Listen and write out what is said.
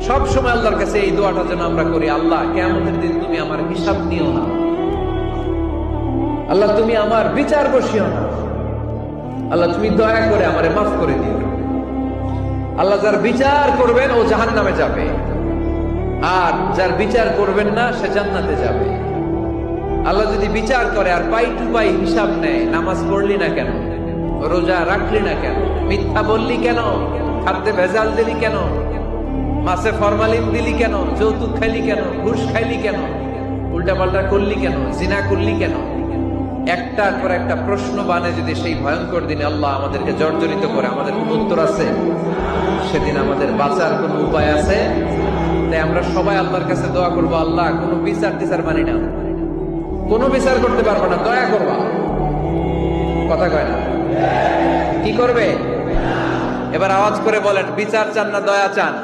সব সময় আল্লাহর কাছে এই দোয়াটা যেন আমরা করি, আল্লাহ কিয়ামতের দিন তুমি আমার হিসাব নিও না, আল্লাহ তুমি আমার বিচার বসিও না, আল্লাহ তুমি দয়া করে আমারে মাফ করে দিও। আল্লাহ যার বিচার করবেন ও জাহান্নামে যাবে, আর যার বিচার করবেন না সে জান্নাতে যাবে। আল্লাহ যদি বিচার করে আর পাই টু পাই হিসাব নেয়, নামাজ পড়লি না কেন, রোজা রাখলি না কেন, মিথ্যা বললি কেন, খাদ্যে ভেজাল দিলি কেন, মাছে ফরমালিন দিলি কেন, যৌতুক খাইলি কেন, ঘুষ খাইলি কেন, উল্টাপাল্টা করলি কেন, জিনা করলি কেন, একটার পর একটা প্রশ্ন বানে যদি সেই ভয়ঙ্কর দিনে আল্লাহ আমাদেরকে জর্জরিত করে, আমাদের কোন উত্তর আছে? সেদিন আমাদের বাঁচার কোন উপায় আছে? তাই আমরা সবাই আল্লাহর কাছে দোয়া করবো, আল্লাহ কোনো বিচার টিচার মানি না, কোনো বিচার করতে পারবো না, দয়া করবা। কথা কয় না? কি করবে? এবার আওয়াজ করে বলেন, বিচার চান না দয়া চান?